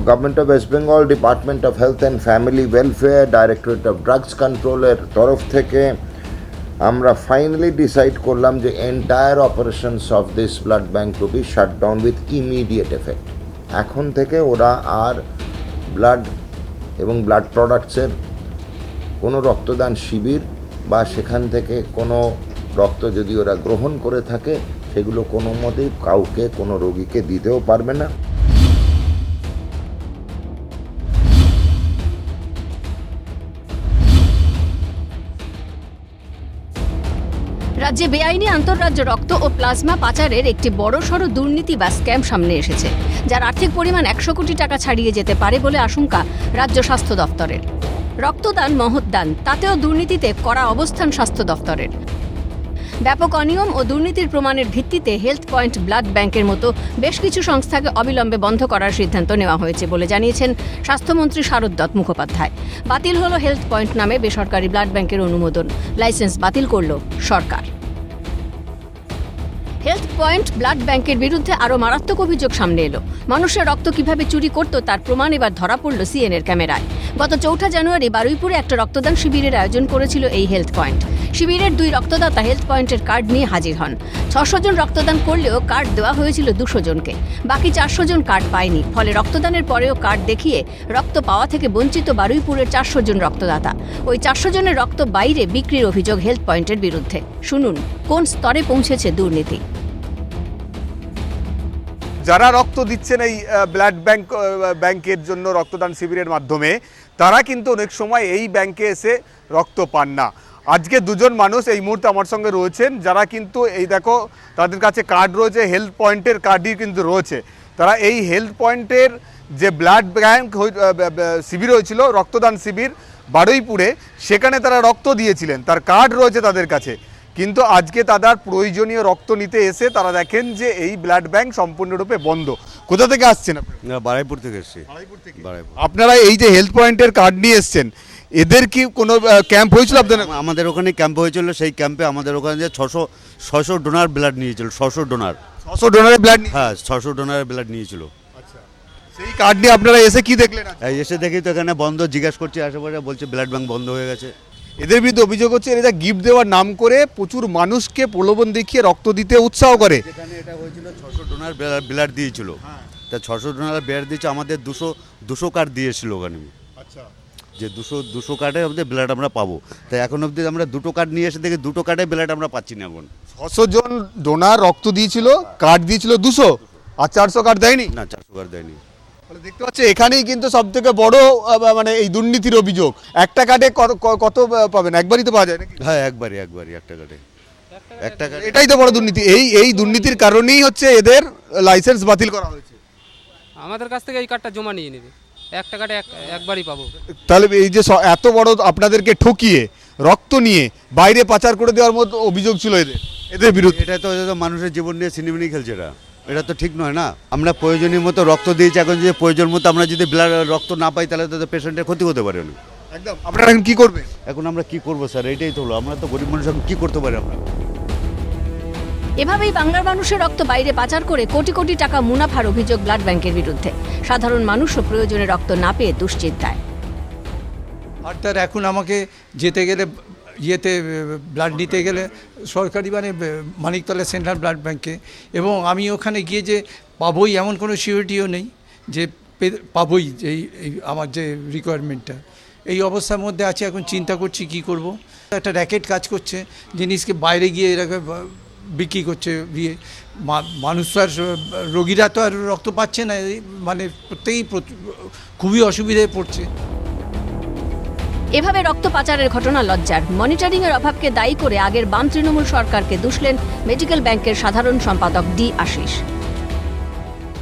Government of West Bengal, department of health and family welfare, directorate of drugs কন্ট্রোলের তরফ থেকে আমরা ফাইনালি ডিসাইড করলাম যে entire operations of this blood bank two B shut down with immediate effect. এখন থেকে ওরা আর ব্লাড এবং ব্লাড প্রোডাক্টসের কোনো রক্তদান শিবির বা সেখান থেকে কোনো রক্ত যদি ওরা গ্রহণ করে থাকে সেগুলো কোনো মতেই কাউকে কোনো রোগীকে দিতেও পারবে না। রাজ্যে বেআইনি আন্তঃরাজ্য রক্ত ও প্লাজমা পাচারের একটি বড়সড় দুর্নীতি বা স্ক্যাম সামনে এসেছে, যার আর্থিক পরিমাণ 100 কোটি টাকা ছাড়িয়ে যেতে পারে বলে আশঙ্কা রাজ্য স্বাস্থ্য দফতরের। রক্তদান মহৎদান, তাতেও দুর্নীতিতে কড়া অবস্থান স্বাস্থ্য দফতরের। ব্যাপক অনিয়ম ও দুর্নীতির প্রমাণের ভিত্তিতে হেলথ পয়েন্ট ব্লাড ব্যাংকের মতো বেশ কিছু সংস্থাকে অবিলম্বে বন্ধ করার সিদ্ধান্ত নেওয়া হয়েছে বলে জানিয়েছেন স্বাস্থ্যমন্ত্রী শারদ মুখোপাধ্যায়। বাতিল হলো হেলথ পয়েন্ট নামে বেসরকারি ব্লাড ব্যাংকের অনুমোদন, লাইসেন্স বাতিল করল সরকার। হেলথ পয়েন্ট ব্লাড ব্যাংকের বিরুদ্ধে আরও মারাত্মক অভিযোগ সামনে এলো। মানুষের রক্ত কিভাবে চুরি করত তার প্রমাণ এবার ধরা পড়ল সিএনএর ক্যামেরায়। গত 4 জানুয়ারি বারুইপুরে একটা রক্তদান শিবিরের আয়োজন করেছিল এই হেলথ পয়েন্ট। শিবিরের 2 রক্তদাতা হেলথ পয়েন্টের কার্ড নিয়ে হাজির হন। 600 জন রক্তদান করলেও কার্ড দেওয়া হয়েছিল 200 জনকে, বাকি 400 জন কার্ড পায়নি। ফলে রক্তদানের পরেও কার্ড দেখিয়ে রক্ত পাওয়া থেকে বঞ্চিত বারুইপুরের 400 জন রক্তদাতা। ওই 400 জনের রক্ত বাইরে বিক্রির অভিযোগ হেলথ পয়েন্টের বিরুদ্ধে। শুনুন কোন স্তরে পৌঁছেছে দুর্নীতি। যারা রক্ত দিচ্ছেন এই ব্লাড ব্যাংকের জন্য রক্তদান শিবিরের মাধ্যমে, তারা কিন্তু অনেক সময় এই ব্যাংকে এসে রক্ত পান না। আজকে 2 জন মানুষ এই মুহূর্তে আমার সঙ্গে রয়েছেন, যারা কিন্তু এই দেখো তাদের কাছে কার্ড রয়েছে, হেলথ পয়েন্টের কার্ডই কিন্তু রয়েছে। তারা এই হেলথ পয়েন্টের যে ব্লাড ব্যাংক শিবির হয়েছিল, রক্তদান শিবির বারুইপুরে, সেখানে তারা রক্ত দিয়েছিলেন, তার কার্ড রয়েছে তাদের কাছে। কিন্তু আজকে তাদের প্রয়োজনীয় রক্ত নিতে এসে তারা দেখেন যে এই ব্লাড ব্যাংক সম্পূর্ণরূপে বন্ধ। কোথা থেকে আসছেন আপনারা? বারুইপুর থেকে এসেছি। আপনারা এই যে হেলথ পয়েন্টের কার্ড নিয়ে এসছেন, এদের কি কোনো ক্যাম্প হয়েছিল আপনাদের? আমাদের ওখানে ক্যাম্প হয়েছিল, সেই ক্যাম্পে আমাদের ওখানে যে 600 ডোনার ব্লাড নিয়েছিল। 600 ডোনারের ব্লাড? হ্যাঁ, 600 ডোনারের ব্লাড নিয়েছিল। সেই কার্ড নিয়ে আপনারা এসে কি দেখলেন? এসে দেখি তো এখানে বন্ধ। জিজ্ঞেস করছি আশেপাশে, বলছে ব্লাড ব্যাংক বন্ধ হয়ে গেছে। এদের বিরুদ্ধে অভিযোগ হচ্ছে এরা গিফট দেওয়ার নাম করে প্রচুর মানুষকে প্রলোভন দেখিয়ে রক্ত দিতে উৎসাহ করে। এখানে এটা হয়েছিল 600 ডোনার ব্লাড দিয়েছিল। তা 600 ডোনার ব্লাড দিয়েছে, আমাদের 200 কার্ড দিয়েছিল ওখানে। আচ্ছা, যে 200 কার্ডে আমাদের ব্লাড আমরা পাবো। তাই এখন অবধি আমরা 2টো কার্ড নিয়ে এসে দেখি 2টো কার্ডে ব্লাড আমরা পাচ্ছি না এখন। 600 জন ডোনার রক্ত দিয়েছিল, কার্ড দিয়েছিল 200, আর 400 কার্ড দেয়নি। না, 400 কার্ড দেয়নি। দেখতে পাচ্ছি এখানেই কিন্তু সব থেকে বড় মানে এই দুর্নীতির অভিযোগ। একটা কার্ডে কত পাবেন? একবারই তো পাওয়া যায় নাকি? হ্যাঁ, একবারই একটা কার্ডে। এটাই তো বড় দুর্নীতি। এই দুর্নীতির কারণেই হচ্ছে এদের লাইসেন্স বাতিল করা হয়েছে। আমাদের কাছ থেকে এই কার্ডটা জমা নিয়ে নেবে, একটা কার্ডে একবারই পাবো। তাহলে এই যে এত বড় আপনাদেরকে ঠকিয়ে রক্ত নিয়ে বাইরে পাচার করে দেওয়ার মতো অভিযোগ ছিল এদের বিরুদ্ধে। এটা তো মানুষের জীবন নিয়ে সিনেমিনি খেলছে। এটা তো ঠিক নয় না। আমরা প্রয়োজনীয় মতো রক্ত দিয়েছি, এখন যদি প্রয়োজন মতো আমরা যদি ব্লাড রক্ত না পাই তাহলে তো পেশেন্টের ক্ষতি হতে পারে না। একদম। আপনারা এখন কি করবেন? এখন আমরা কি করবো স্যার, এটাই তো হলো। আমরা তো গরিব মানুষ, এখন কি করতে পারি আমরা? এভাবেই বাংলার মানুষের রক্ত বাইরে পাচার করে কোটি কোটি টাকা মুনাফার অভিযোগ ব্লাড ব্যাংকের বিরুদ্ধে। সাধারণ মানুষও প্রয়োজনে রক্ত না পেয়ে দুশ্চিন্তায়। আর এখন আমাকে যেতে গেলে ব্লাড নিতে গেলে সরকারি মানিকতলা সেন্ট্রাল ব্লাড ব্যাংকে, এবং আমি ওখানে গিয়ে যে পাবোই এমন কোনো সিউরিটিও নেই যে পাবোই এই আমার যে রিকোয়ারমেন্টটা। এই অবস্থার মধ্যে আছে। এখন চিন্তা করছি কি করব। একটা র্যাকেট কাজ করছে, জিনিসকে বাইরে গিয়ে এরকম বিক্রি করছে। মানুষ তো আর, রোগীরা তো আর রক্ত পাচ্ছে না, প্রত্যেকেই খুবই অসুবিধায় পড়ছে। এভাবে রক্ত পাচারের ঘটনা লজ্জার। মনিটরিংয়ের অভাবকে দায়ী করে আগের বাম তৃণমূল সরকারকে দুষলেন মেডিকেল ব্যাংকের সাধারণ সম্পাদক ডি আশিস।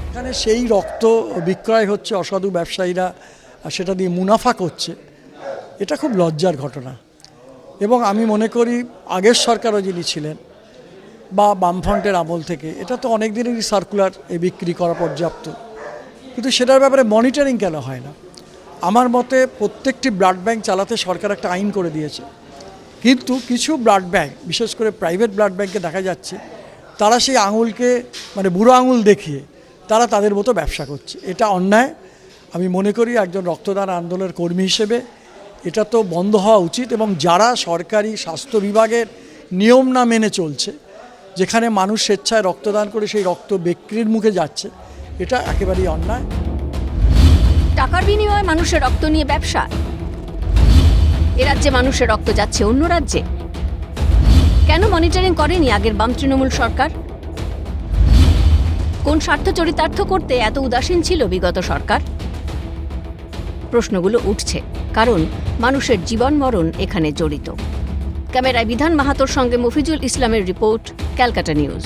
এখানে সেই রক্ত বিক্রয় হচ্ছে, অসাধু ব্যবসায়ীরা সেটা দিয়ে মুনাফা করছে। এটা খুব লজ্জার ঘটনা। এবং আমি মনে করি আগের সরকারও যিনি ছিলেন বা বামফ্রন্টের আমল থেকে এটা তো অনেক দিনেরই সার্কুলার, এই বিক্রি করা পর্যাপ্ত, কিন্তু সেটার ব্যাপারে মনিটরিং কেন হয় না? আমার মতে প্রত্যেকটি ব্লাড ব্যাংক চালাতে সরকার একটা আইন করে দিয়েছে, কিন্তু কিছু ব্লাড ব্যাংক, বিশেষ করে প্রাইভেট ব্লাড ব্যাংকে দেখা যাচ্ছে তারা সেই আঙুলকে বুড়ো আঙুল দেখিয়ে তারা তাদের মতো ব্যবসা করছে। এটা অন্যায়। আমি মনে করি একজন রক্তদান আন্দোলনের কর্মী হিসেবে এটা তো বন্ধ হওয়া উচিত, এবং যারা সরকারি স্বাস্থ্য বিভাগের নিয়ম না মেনে চলছে, যেখানে মানুষ স্বেচ্ছায় রক্তদান করে সেই রক্ত বিক্রির মুখে যাচ্ছে, এটা একেবারেই অন্যায়। টাকার বিনিময়ে মানুষের রক্ত নিয়ে ব্যবসা। এ রাজ্যে মানুষের রক্ত যাচ্ছে অন্য রাজ্যে। কেন মনিটরিং করেনি আগের বাম তৃণমূল সরকার? কোন স্বার্থ চরিতার্থ করতে এত উদাসীন ছিল বিগত সরকার? প্রশ্নগুলো উঠছে, কারণ মানুষের জীবন মরণ এখানে জড়িত। ক্যামেরায় বিধান মাহাতোর সঙ্গে মফিজুল ইসলামের রিপোর্ট, ক্যালকাটা নিউজ।